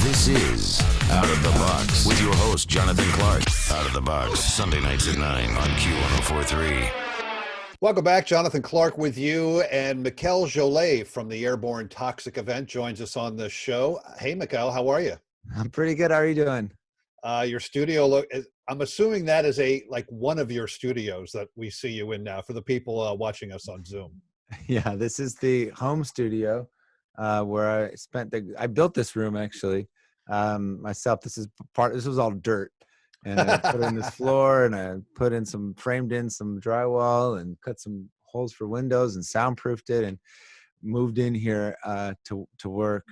This is Out of the Box with your host, Jonathan Clark. Out of the Box, Sunday nights at 9 on Q1043. Welcome back. Jonathan Clark with you, and Mikel Jollett from the Airborne Toxic event joins us on the show. Hey, Mikel, how are you? I'm pretty good. How are you doing? Your studio I'm assuming that is one of your studios that we see you in now for the people watching us on Zoom. Yeah, this is the home studio where I built this room actually myself. This was all dirt, and I put in this floor, and I framed in some drywall and cut some holes for windows and soundproofed it, and moved in here to work.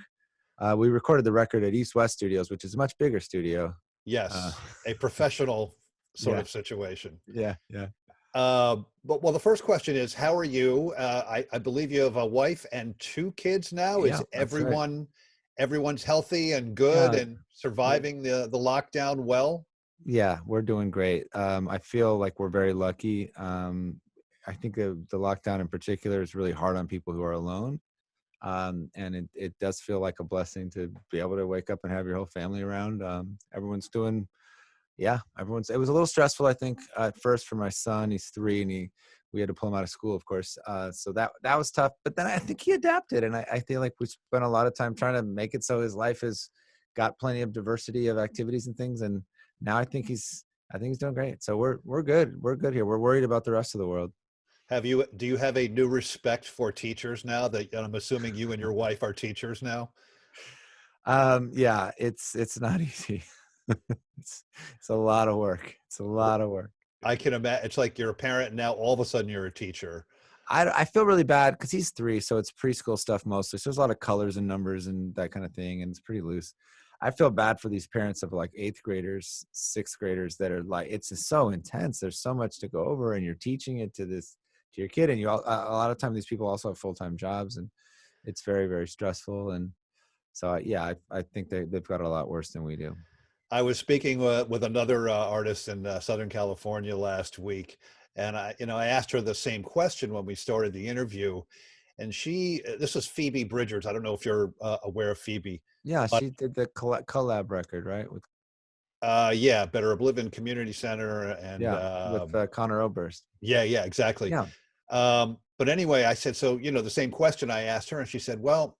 We recorded the record at East West Studios, which is a much bigger studio. Yes, a professional sort yeah. of situation. Yeah. But the first question is, how are you? I believe you have a wife and 2 kids now. Yeah, Is everyone's healthy and good and surviving the lockdown well? Yeah, we're doing great. I feel like we're very lucky. I think the lockdown in particular is really hard on people who are alone. And it does feel like a blessing to be able to wake up and have your whole family around. It was a little stressful, I think, at first for my son. He's 3 and we had to pull him out of school, of course. So that was tough, but then I think he adapted, and I feel like we spent a lot of time trying to make it so his life has got plenty of diversity of activities and things. And now I think he's doing great. So we're good. We're good here. We're worried about the rest of the world. Do you have a new respect for teachers now that I'm assuming you and your wife are teachers now? Yeah, it's not easy. It's a lot of work. I can imagine. It's like you're a parent and now all of a sudden you're a teacher. I feel really bad because he's 3, so it's preschool stuff mostly. So there's a lot of colors and numbers and that kind of thing, and it's pretty loose. I feel bad for these parents of like 8th graders, 6th graders that are like, it's just so intense. There's so much to go over, and you're teaching it to your kid, and a lot of time these people also have full-time jobs, and it's very, very stressful. And so I think they've got it a lot worse than we do. I was speaking with another artist in Southern California last week, and I asked her the same question when we started the interview, and this is Phoebe Bridgers. I don't know if you're aware of Phoebe. Yeah, she did the collab record, right? With Better Oblivion Community Center, and with Connor Oberst. Yeah, exactly. Yeah. But anyway, I said, so the same question I asked her, and she said, well,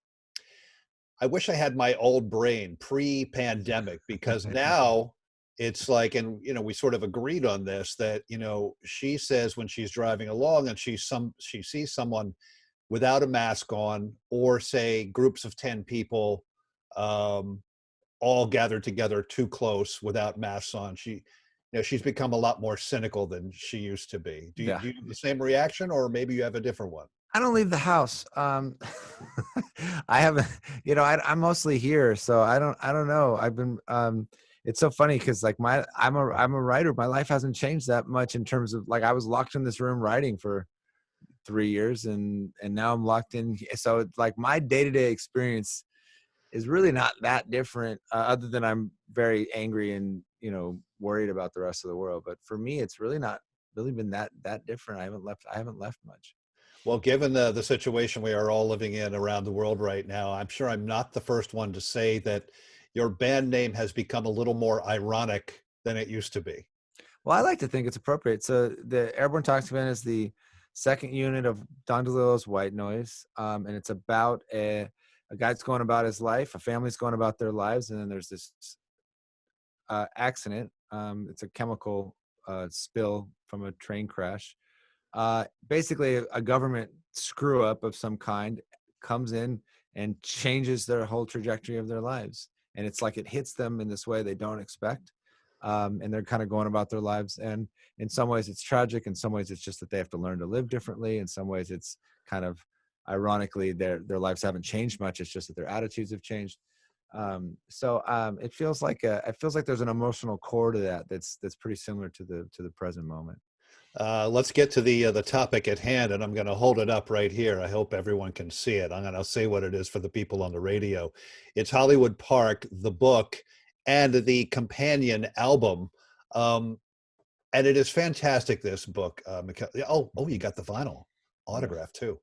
I wish I had my old brain pre-pandemic, because now it's like, and we sort of agreed on this, that she says when she's driving along and she sees someone without a mask on, or say groups of 10 people all gathered together too close without masks on, she's become a lot more cynical than she used to be. Do you have the same reaction, or maybe you have a different one? I don't leave the house. I haven't, I'm mostly here, so I don't know. I've been, it's so funny because like I'm a writer. My life hasn't changed that much in terms of, like, I was locked in this room writing for 3 years, and now I'm locked in. So it's like my day-to-day experience is really not that different, other than I'm very angry and, worried about the rest of the world. But for me, it's really not really been that different. I haven't left much. Well, given the situation we are all living in around the world right now, I'm sure I'm not the first one to say that your band name has become a little more ironic than it used to be. Well, I like to think it's appropriate. So the Airborne Toxic Event is the second unit of Don DeLillo's White Noise, and it's about a guy's going about his life, a family's going about their lives, and then there's this accident. It's a chemical spill from a train crash. Basically, a government screw up of some kind comes in and changes their whole trajectory of their lives. And it's like it hits them in this way they don't expect. And they're kind of going about their lives. And in some ways it's tragic. In some ways it's just that they have to learn to live differently. In some ways it's kind of ironically their lives haven't changed much. It's just that their attitudes have changed. So it feels like there's an emotional core to that's pretty similar to the present moment. Let's get to the topic at hand, and I'm going to hold it up right here. I hope everyone can see it. I'm going to say what it is for the people on the radio. It's Hollywood Park, the book, and the companion album. And it is fantastic, this book. Oh, you got the vinyl autograph too.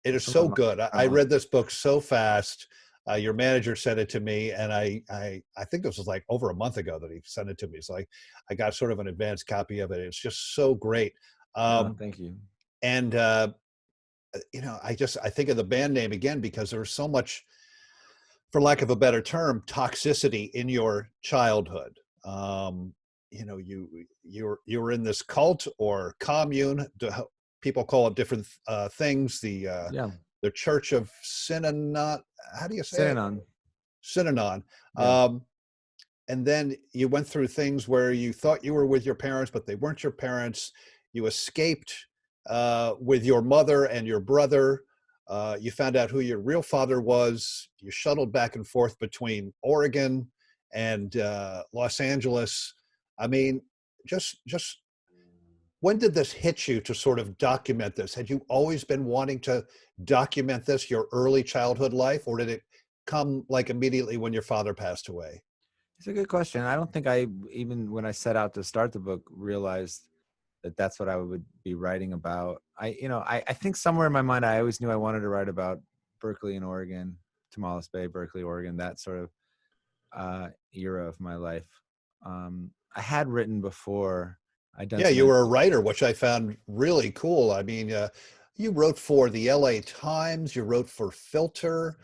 It is so good. I read this book so fast. Your manager sent it to me, and I think this was like over a month ago that he sent it to me. So I got sort of an advanced copy of it. It's just so great. Oh, Um, thank you. and I think of the band name again because there's so much, for lack of a better term, toxicity in your childhood. Um, you were in this cult or commune. People call it different things. Yeah. The Church of Synanon. How do you say it? Synanon. Synanon. Yeah. And then you went through things where you thought you were with your parents, but they weren't your parents. You escaped with your mother and your brother. You found out who your real father was. You shuttled back and forth between Oregon and Los Angeles. I mean, just when did this hit you to sort of document this? Had you always been wanting to document this, your early childhood life, or did it come like immediately when your father passed away? It's a good question. I don't think I, even when I set out to start the book, realized that that's what I would be writing about. I think somewhere in my mind, I always knew I wanted to write about Berkeley and Oregon, Tomales Bay, Berkeley, Oregon, that sort of era of my life. I had written before. I'd done Yeah, some you were a writer, which I found really cool. I mean, you wrote for the LA Times, you wrote for Filter.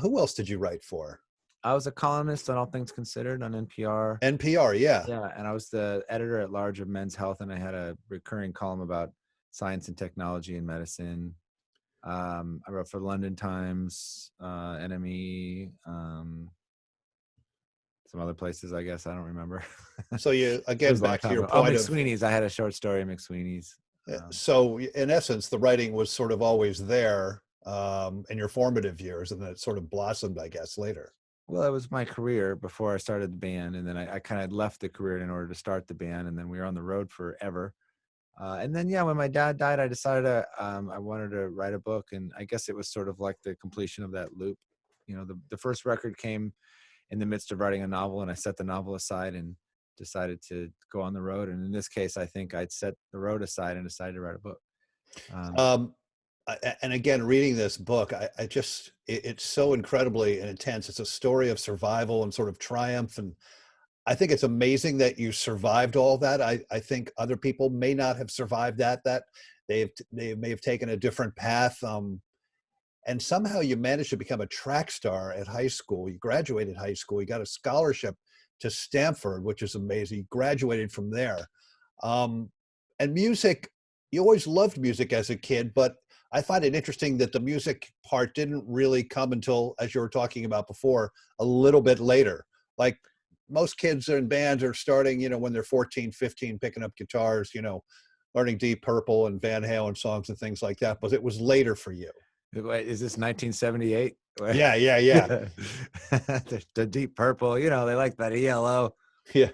Who else did you write for? I was a columnist on All Things Considered on NPR. NPR, yeah. Yeah, and I was the editor at large of Men's Health, and I had a recurring column about science and technology and medicine. I wrote for London Times, NME, some other places, I guess. I don't remember. So you, It again, was a long back to time your ago. Oh, point of, McSweeney's. I had a short story in McSweeney's. so in essence, the writing was sort of always there in your formative years, and then it sort of blossomed, I guess, later. Well, it was my career before I started the band, and then I kind of left the career in order to start the band, and then we were on the road forever. And then, yeah, when my dad died, I decided I wanted to write a book, and I guess it was sort of like the completion of that loop. You know, the first record came in the midst of writing a novel, and I set the novel aside and decided to go on the road. And in this case, I think I'd set the road aside and decided to write a book. Um, and again, reading this book, I just, it's so incredibly intense. It's a story of survival and sort of triumph. And I think it's amazing that you survived all that. I think other people may not have survived that they may have taken a different path. And somehow you managed to become a track star at high school. You graduated high school. You got a scholarship to Stanford, which is amazing. You graduated from there. Um, and music, you always loved music as a kid, but I find it interesting that the music part didn't really come until, as you were talking about before, a little bit later. Like most kids in bands are starting, when they're 14, 15, picking up guitars, learning Deep Purple and Van Halen songs and things like that. But it was later for you. Wait, is this 1978? Yeah, yeah, yeah. The Deep Purple, they like that ELO. Yeah.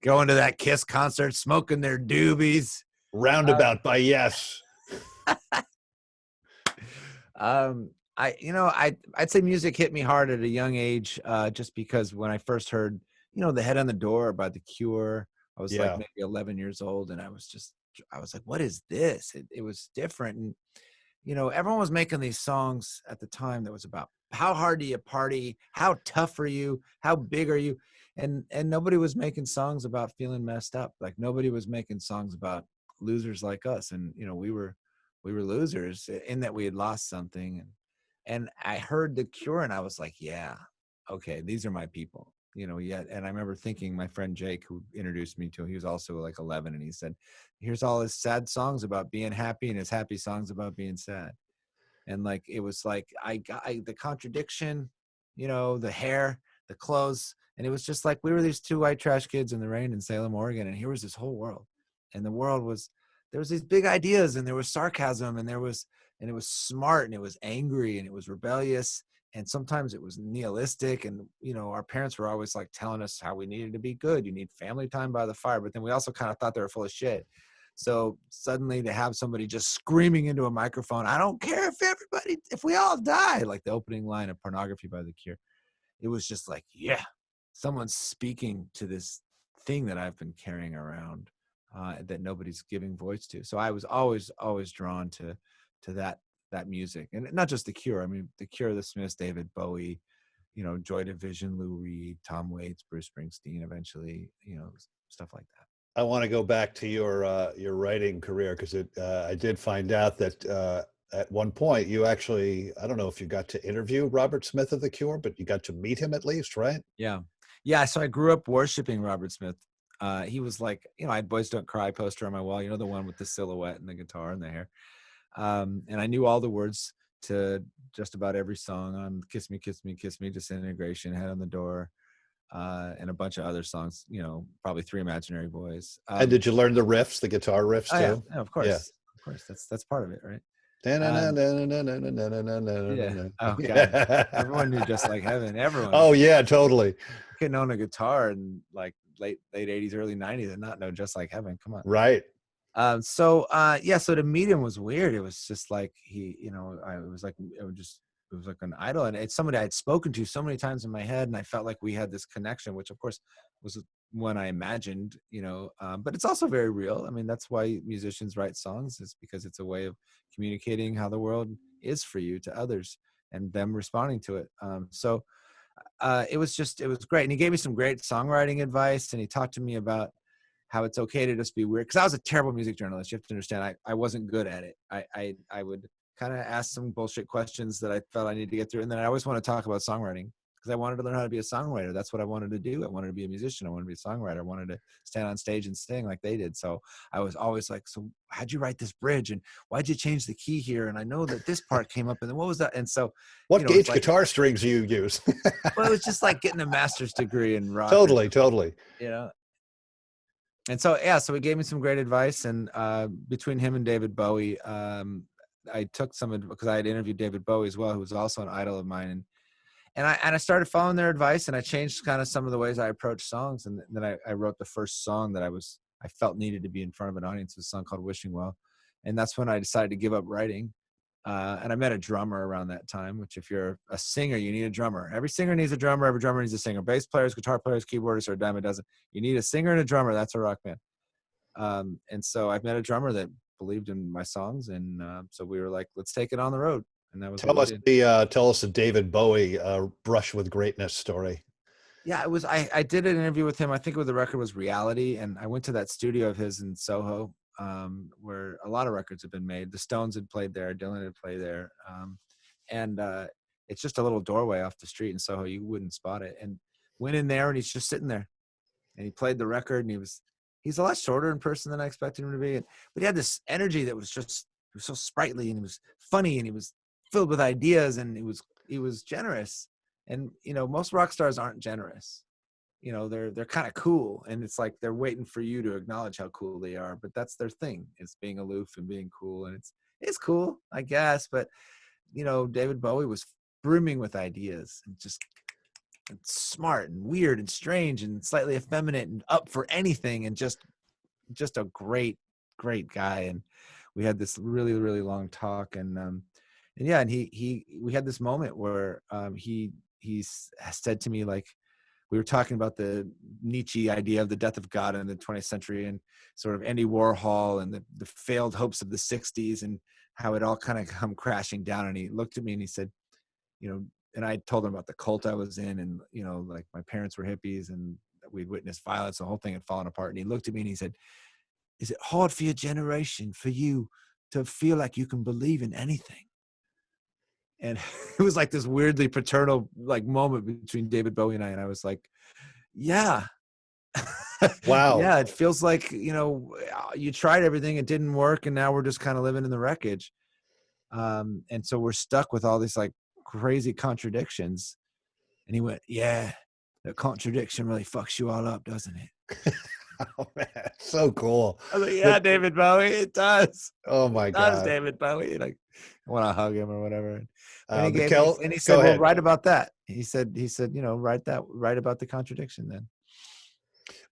Going to that Kiss concert, smoking their doobies. Roundabout by Yes. I'd say music hit me hard at a young age, just because when I first heard, The Head on the Door by The Cure, I was like maybe 11 years old, and I was like, what is this? It was different. And, everyone was making these songs at the time that was about how hard do you party? How tough are you? How big are you? And nobody was making songs about feeling messed up. Like nobody was making songs about losers like us. And, we were losers in that we had lost something. And I heard The Cure and I was like, yeah, okay, these are my people. And I remember thinking, my friend Jake, who introduced me to him, he was also like 11, and he said, here's all his sad songs about being happy and his happy songs about being sad. And like, it was like, I got the contradiction, the hair, the clothes. And it was just like, we were these two white trash kids in the rain in Salem, Oregon. And here was this whole world. And the world there was these big ideas, and there was sarcasm, and it was smart, and it was angry, and it was rebellious. And sometimes it was nihilistic. And, our parents were always like telling us how we needed to be good. You need family time by the fire. But then we also kind of thought they were full of shit. So suddenly to have somebody just screaming into a microphone, I don't care if we all die, like the opening line of Pornography by The Cure. It was just like, yeah, someone's speaking to this thing that I've been carrying around that nobody's giving voice to. So I was always drawn to that that music, and not just the Cure. I mean, the Cure, the Smiths, David Bowie, Joy Division, Lou Reed, Tom Waits, Bruce Springsteen, eventually, stuff like that. I want to go back to your writing career, because I did find out that at one point you actually, I don't know if you got to interview Robert Smith of the Cure, but you got to meet him at least, right? Yeah. So I grew up worshiping Robert Smith. He was like, I had Boys Don't Cry poster on my wall, the one with the silhouette and the guitar and the hair. And I knew all the words to just about every song on Kiss Me, Kiss Me, Kiss Me, Disintegration, Head on the Door, and a bunch of other songs, probably Three Imaginary Boys. And did you learn the riffs, the guitar riffs too? Yeah, of course. Yeah. Of course. That's part of it, right? Yeah. Oh God. Everyone knew Just Like Heaven. Everyone. Oh yeah, totally. You couldn't own a guitar in like late 80s, early 90s and not know Just Like Heaven. Come on. Right. So to meet him was weird. It was just like it was like an idol, and it's somebody I had spoken to so many times in my head, and I felt like we had this connection, which of course was one I imagined, but it's also very real. I mean, that's why musicians write songs, is because it's a way of communicating how the world is for you to others and them responding to it. It was great. And he gave me some great songwriting advice, and he talked to me about how it's okay to just be weird. Because I was a terrible music journalist. You have to understand, I wasn't good at it. I would kind of ask some bullshit questions that I felt I needed to get through. And then I always want to talk about songwriting, because I wanted to learn how to be a songwriter. That's what I wanted to do. I wanted to be a musician. I wanted to be a songwriter. I wanted to stand on stage and sing like they did. So I was always like, so how'd you write this bridge? And why'd you change the key here? And I know that this part came up, and then what was that? And so what gauge guitar strings do you use? Well, it was just like getting a master's degree in rock. Totally. And so, so he gave me some great advice. And between him and David Bowie, I took some, because I had interviewed David Bowie as well, who was also an idol of mine. And I started following their advice, and I changed kind of some of the ways I approached songs. And then I wrote the first song that I felt needed to be in front of an audience, a song called Wishing Well. And that's when I decided to give up writing. And I met a drummer around that time, which if you're a singer, you need a drummer. Every singer needs a drummer. Every drummer needs a singer. Bass players, guitar players, keyboardists are a dime a dozen. You need a singer and a drummer. That's a rock band. And so I met a drummer that believed in my songs. And so we were like, let's take it on the road. And that was tell us the David Bowie Brush with Greatness story. Yeah, it was. I did an interview with him. I think the record was Reality. And I went to that studio of his in Soho, where a lot of records have been made. The Stones had played there, Dylan had played there, and it's just a little doorway off the street in Soho. You wouldn't spot it. And went in there, and he's just sitting there, and he played the record, and he's a lot shorter in person than I expected him to be, but he had this energy that was so sprightly, and he was funny, and he was filled with ideas, and he was generous. And most rock stars aren't generous. They're kind of cool, and it's like they're waiting for you to acknowledge how cool they are, but that's their thing. It's being aloof and being cool, and it's cool, I guess. But David Bowie was brimming with ideas, and just smart and weird and strange and slightly effeminate and up for anything, and just a great guy. And we had this really, really long talk, and we had this moment where he said to me, like, we were talking about the Nietzsche idea of the death of God in the 20th century, and sort of Andy Warhol and the failed hopes of the 60s, and how it all kind of come crashing down. And he looked at me and he said, and I told him about the cult I was in, and, like my parents were hippies and we'd witnessed violence, the whole thing had fallen apart. And he looked at me and he said, is it hard for your generation, for you to feel like you can believe in anything? And it was like this weirdly paternal like moment between David Bowie and I was like, yeah. Wow. Yeah, it feels like, you tried everything, it didn't work, and now we're just kind of living in the wreckage. And so we're stuck with all these like crazy contradictions. And he went, yeah, that contradiction really fucks you all up, doesn't it? Oh man, so cool. I was like, yeah, David Bowie, it does. Oh my God. It does, David Bowie. Like, I want to hug him or whatever. And he said, well, write about that. He said, write about the contradiction then.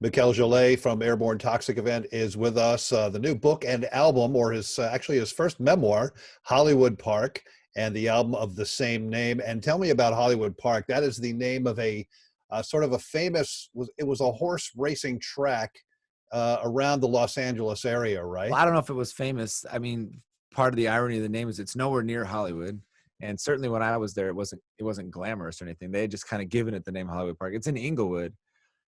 Mikel Jollett from Airborne Toxic Event is with us. The new book and album, or his first memoir, Hollywood Park, and the album of the same name. And tell me about Hollywood Park. That is the name of a sort of a famous, it was a horse racing track around the Los Angeles area, right? Well, I don't know if it was famous. I mean, part of the irony of the name is it's nowhere near Hollywood. And certainly when I was there, it wasn't glamorous or anything. They had just kind of given it the name Hollywood Park. It's in Inglewood.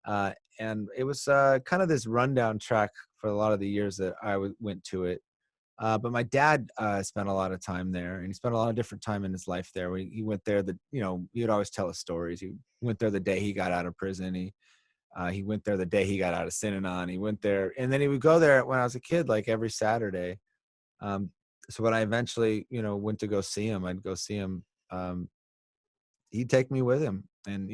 And it was kind of this rundown track for a lot of the years that I went to it. But my dad spent a lot of time there, and he spent a lot of different time in his life there. He went there he would always tell us stories. He went there the day he got out of prison. He went there the day he got out of Synanon. He went there, and then he would go there when I was a kid, like every Saturday. So when I eventually, went to go see him, I'd go see him. He'd take me with him, and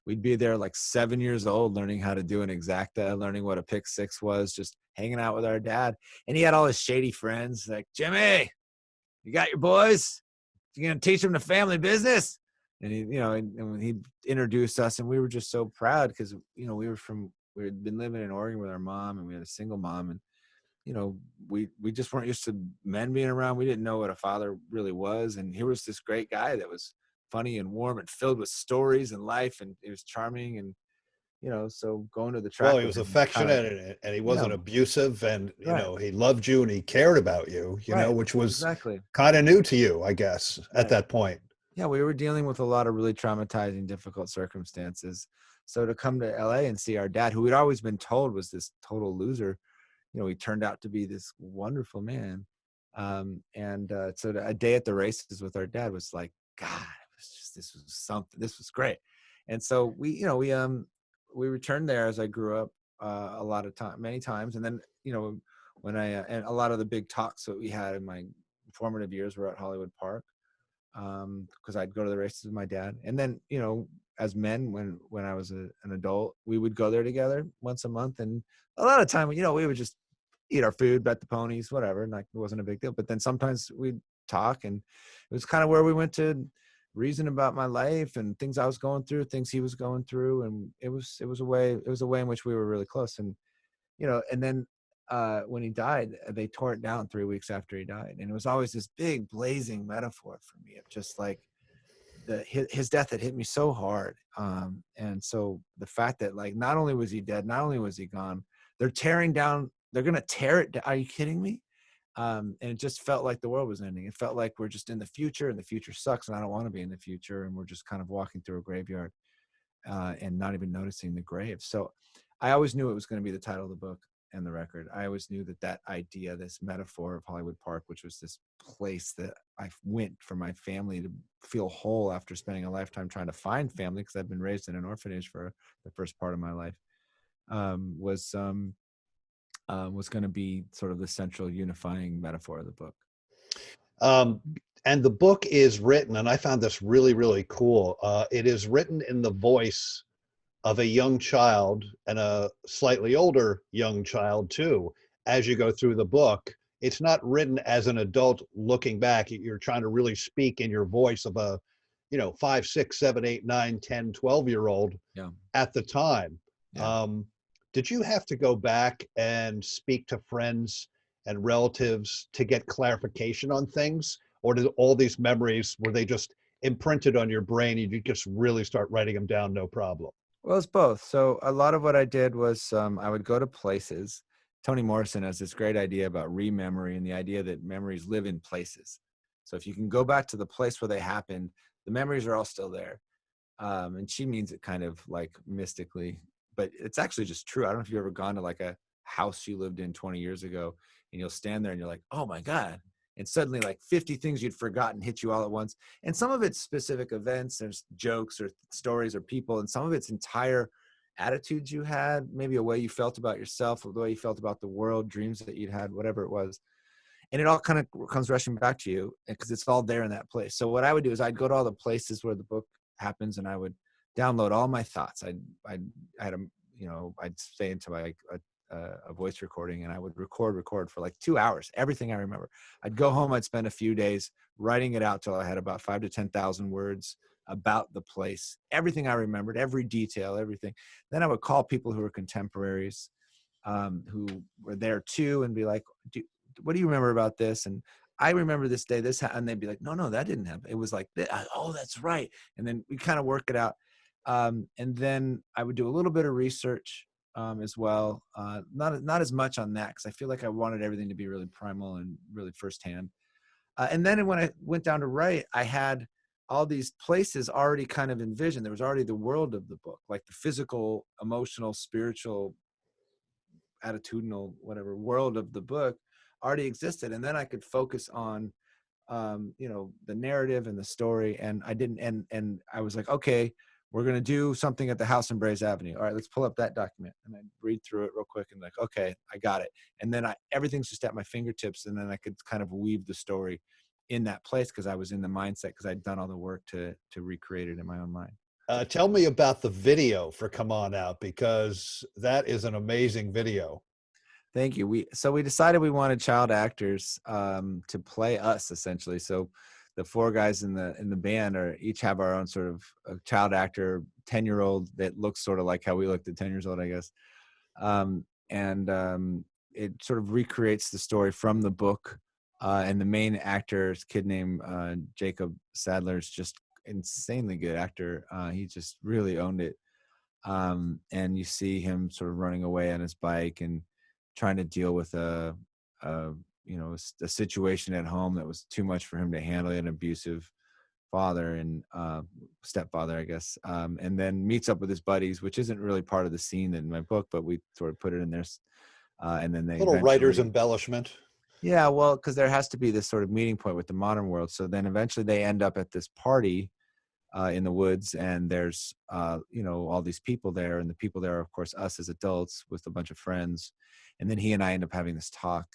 we'd be there like 7 years old, learning how to do an exacta, learning what a pick six was, just hanging out with our dad. And he had all his shady friends like, Jimmy, you got your boys? You gonna teach them the family business? And and he'd introduce us, and we were just so proud because we had been living in Oregon with our mom, and we had a single mom, and we just weren't used to men being around. We didn't know what a father really was, and here was this great guy that was funny and warm and filled with stories and life, and it was charming. And so going to the track, Well, he was affectionate, and he wasn't abusive, and right. he loved you and he cared about you, Right. which was Exactly kind of new to you, I guess, at that point. Yeah, we were dealing with a lot of really traumatizing, difficult circumstances. So to come to LA and see our dad, who we'd always been told was this total loser, he turned out to be this wonderful man. So a day at the races with our dad was like, God, this was something. This was great. And so we returned there as I grew up many times. And then, when and a lot of the big talks that we had in my formative years were at Hollywood Park. Because I'd go to the races with my dad. And then, as men, when I was an adult, we would go there together once a month. And a lot of time, we would just eat our food, bet the ponies, whatever. And it wasn't a big deal. But then sometimes we'd talk, and it was kind of where we went to reason about my life and things I was going through, things he was going through. And it was a way in which we were really close. And, and then when he died, they tore it down 3 weeks after he died. And it was always this big blazing metaphor for me of just like his death had hit me so hard. And so the fact that like, not only was he dead, not only was he gone, they're going to tear it down. Are you kidding me? And it just felt like the world was ending. It felt like we're just in the future, and the future sucks, and I don't want to be in the future. And we're just kind of walking through a graveyard and not even noticing the grave. So I always knew it was going to be the title of the book and the record. I always knew that idea, this metaphor of Hollywood Park, which was this place that I went for my family to feel whole after spending a lifetime trying to find family, because I've been raised in an orphanage for the first part of my life, was going to be sort of the central unifying metaphor of the book. And the book is written, and I found this really, really cool. It is written in the voice of a young child and a slightly older young child too. As you go through the book, it's not written as an adult looking back. You're trying to really speak in your voice of a 5, 6, 7, 8, 9, 10, 12-year-old at the time. Did you have to go back and speak to friends and relatives to get clarification on things, or did all these memories, were they just imprinted on your brain and you just really start writing them down no problem? Well, it's both. So a lot of what I did was I would go to places. Toni Morrison has this great idea about rememory, and the idea that memories live in places. So if you can go back to the place where they happened, the memories are all still there. And she means it kind of like mystically, but it's actually just true. I don't know if you've ever gone to like a house you lived in 20 years ago, and you'll stand there and you're like, oh my God. And suddenly like 50 things you'd forgotten hit you all at once. And some of it's specific events, there's jokes or stories or people, and some of it's entire attitudes you had, maybe a way you felt about yourself, or the way you felt about the world, dreams that you'd had, whatever it was. And it all kind of comes rushing back to you because it's all there in that place. So what I would do is I'd go to all the places where the book happens, and I would download all my thoughts. I'd stay into like a voice recording, and I would record for like 2 hours, everything I remember. I'd go home, I'd spend a few days writing it out till I had about 5,000 to 10,000 words about the place, everything I remembered, every detail, everything. Then I would call people who were contemporaries, who were there too, and be like, what do you remember about this? And I remember this day, and they'd be like, no, that didn't happen. It was like, oh, that's right. And then we kind of work it out. And then I would do a little bit of research as well. Not as much on that, because I feel like I wanted everything to be really primal and really firsthand. And then when I went down to write, I had all these places already kind of envisioned. There was already the world of the book, like the physical, emotional, spiritual, attitudinal, whatever world of the book already existed. And then I could focus on, the narrative and the story. And I didn't, and I was like, okay, we're going to do something at the house in Brays Avenue. All right, let's pull up that document. And I read through it real quick and like, okay, I got it. And then everything's just at my fingertips. And then I could kind of weave the story in that place, because I was in the mindset, because I'd done all the work to recreate it in my own mind. Tell me about the video for Come On Out, because that is an amazing video. Thank you. We decided we wanted child actors to play us, essentially. So the four guys in the band each have our own sort of a child actor, 10-year-old that looks sort of like how we looked at 10 years old, I guess. It sort of recreates the story from the book. And the main actor is a kid named Jacob Sadler, is just insanely good actor. He just really owned it. And you see him sort of running away on his bike and trying to deal with a situation at home that was too much for him to handle, an abusive father and stepfather, I guess. And then meets up with his buddies, which isn't really part of the scene in my book, but we sort of put it in there. And then they little writer's embellishment. Yeah, well, because there has to be this sort of meeting point with the modern world. So then eventually they end up at this party in the woods, and there's all these people there, and the people there are, of course, us as adults with a bunch of friends. And then he and I end up having this talk,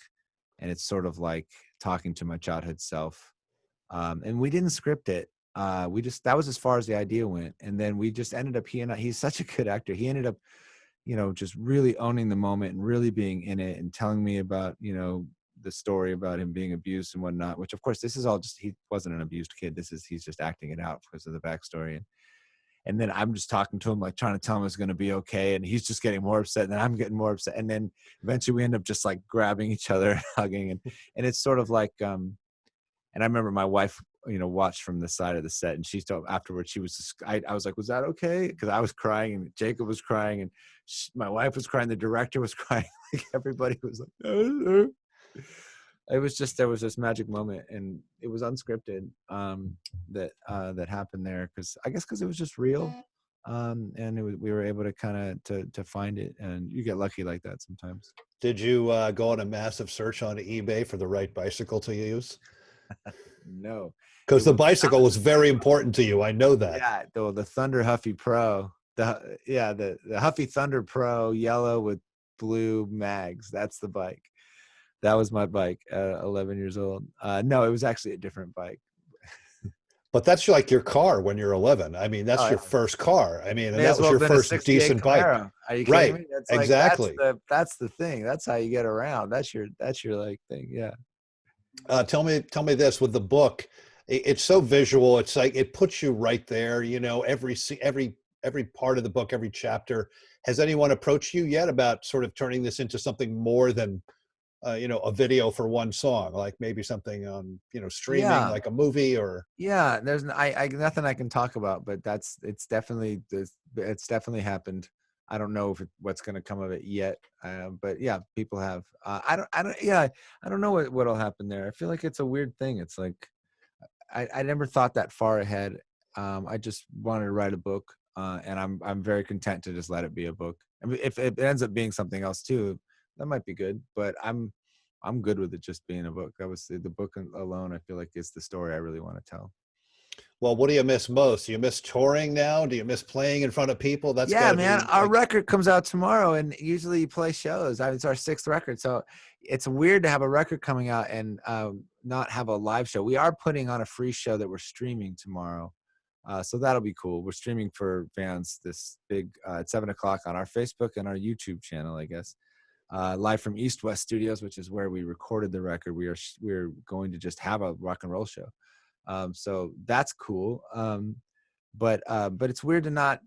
and it's sort of like talking to my childhood self. And we didn't script it. That was as far as the idea went. And then we just ended up, he's such a good actor. He ended up, just really owning the moment and really being in it and telling me about, the story about him being abused and whatnot, which of course, this is all just, he wasn't an abused kid. He's just acting it out because of the backstory. And then I'm just talking to him, like trying to tell him it's going to be okay. And he's just getting more upset, and then I'm getting more upset. And then eventually we end up just like grabbing each other and hugging. And it's sort of like, and I remember my wife, watched from the side of the set, and she told afterwards, she was just, I was like, was that okay? Because I was crying and Jacob was crying and my wife was crying. The director was crying. Like everybody was like, it was just, there was this magic moment, and it was unscripted that happened there, because it was just real, and we were able to kind of to find it, and you get lucky like that sometimes. Did you go on a massive search on eBay for the right bicycle to use? No, because the bicycle was very important to you. I know that. Yeah, the Thunder Huffy Pro, the Huffy Thunder Pro, yellow with blue mags. That's the bike. That was my bike at 11 years old. No, it was actually a different bike. But that's like your car when you're 11. I mean, that's your first car. I mean, and that was your first decent bike. Are you kidding right? Me? That's exactly. That's the thing. That's how you get around. That's your like thing. Yeah. Tell me this with the book. It's so visual. It's like it puts you right there. Every part of the book, every chapter. Has anyone approached you yet about sort of turning this into something more than a video for one song, like maybe something on, streaming, like a movie or. Yeah, there's nothing I can talk about, but it's definitely happened. I don't know what's going to come of it yet. But yeah, people have, I don't know what'll happen there. I feel like it's a weird thing. It's like, I never thought that far ahead. I just wanted to write a book, and I'm very content to just let it be a book. I mean, if it ends up being something else too, that might be good, but I'm good with it just being a book. That was the book alone, I feel like, is the story I really want to tell. Well, what do you miss most? Do you miss touring now? Do you miss playing in front of people? That's man. Our record comes out tomorrow, and usually you play shows. It's our 6th record, so it's weird to have a record coming out and not have a live show. We are putting on a free show that we're streaming tomorrow, so that'll be cool. We're streaming for fans this big at 7:00 on our Facebook and our YouTube channel, I guess. Live from East West Studios, which is where we recorded the record. We're going to just have a rock and roll show. So that's cool. But it's weird to not,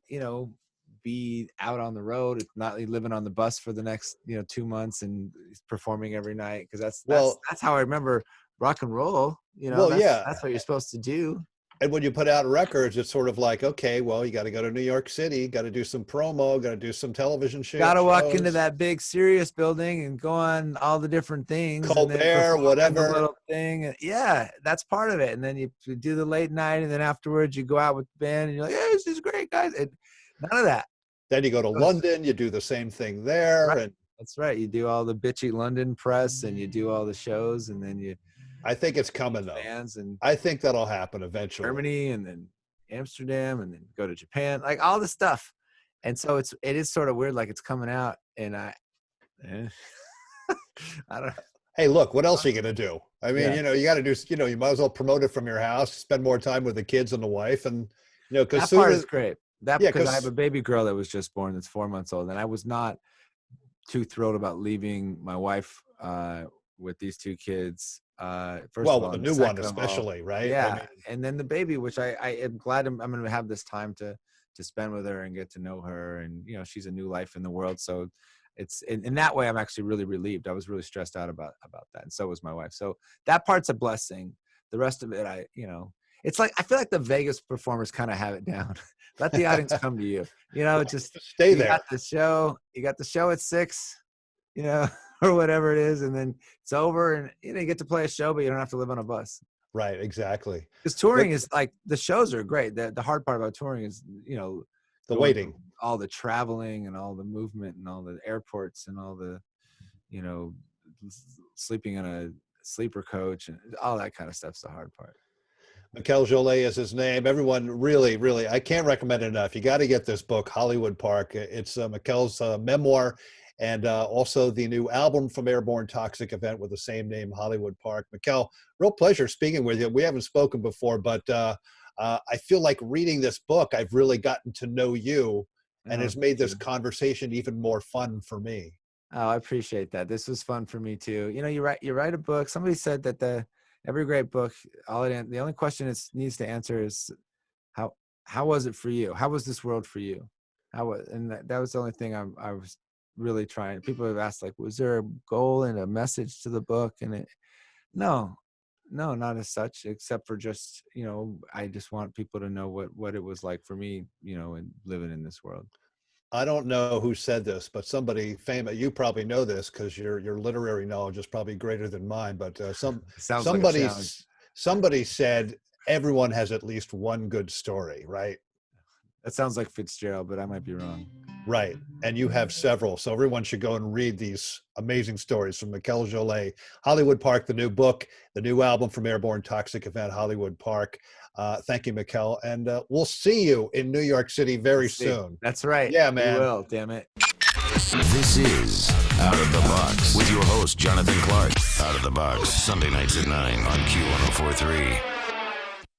be out on the road. It's not living on the bus for the next, 2 months and performing every night. Cause that's how I remember rock and roll, that's what you're supposed to do. And when you put out records, it's sort of like, okay, well, you got to go to New York City, got to do some promo, got to do some television Got to walk into shows, that big Sirius building and go on all the different things and then Colbert, perform in the whatever. little thing. Yeah, that's part of it. And then you do the late night, and then afterwards you go out with the band and you're like, hey, this is great, guys. And none of that. Then you go to London, you do the same thing there. Right. And That's right. You do all the bitchy London press and you do all the shows, and then you I think it's coming though. fans and I think that'll happen eventually. Germany and then Amsterdam and then go to Japan, like all this stuff. And so it is sort of weird, like it's coming out, and I don't know. Hey, look, what else are you going to do? I mean, Yeah. you got to do, you might as well promote it from your house, spend more time with the kids and the wife. And, because That part is great. Yeah, Because I 'cause- have a baby girl that was just born that's 4 months old, and I was not too thrilled about leaving my wife with these two kids. First of all, the and new one second of all, especially, right? yeah. I mean, And then the baby, which I am glad I'm going to have this time to spend with her and get to know her, and she's a new life in the world. So it's in that way I'm actually really relieved. I was really stressed out about that, and so was my wife. So that part's a blessing. The rest of it, it's like I feel like the Vegas performers kind of have it down. Let the audience come to you. Just stay you there. got the show. You got the show at 6, or whatever it is, and then it's over, and you get to play a show, but you don't have to live on a bus. Right, exactly. Because touring is like, the shows are great. The hard part about touring is The going waiting. through all the traveling and all the movement and all the airports and all the sleeping in a sleeper coach and all that kind of stuff's the hard part. Mikel Jollett is his name. Everyone really, really, I can't recommend it enough. You got to get this book, Hollywood Park. It's Mikel's memoir, and also the new album from Airborne, Toxic Event, with the same name, Hollywood Park. Mikel, real pleasure speaking with you. We haven't spoken before, but I feel like reading this book, I've really gotten to know you, and it's made this conversation even more fun for me. Oh, I appreciate that. This was fun for me too. You write a book. Somebody said that every great book, the only question it needs to answer is how was it for you? How was this world for you? That was the only thing I was really trying. People have asked, like, was there a goal and a message to the book? And no, not as such, except for just, I just want people to know what it was like for me, and living in this world. I don't know who said this, but somebody famous, you probably know this because your literary knowledge is probably greater than mine, but somebody said everyone has at least one good story, right? That sounds like Fitzgerald, but I might be wrong. Right. And you have several. So everyone should go and read these amazing stories from Mikel Jollett. Hollywood Park, the new book, the new album from Airborne, Toxic Event, Hollywood Park. Thank you, Mikel. And we'll see you in New York City very soon. That's right. Yeah, man. We will, damn it. This is Out of the Box with your host, Jonathan Clark. Out of the Box, Sunday nights at 9 on Q1043.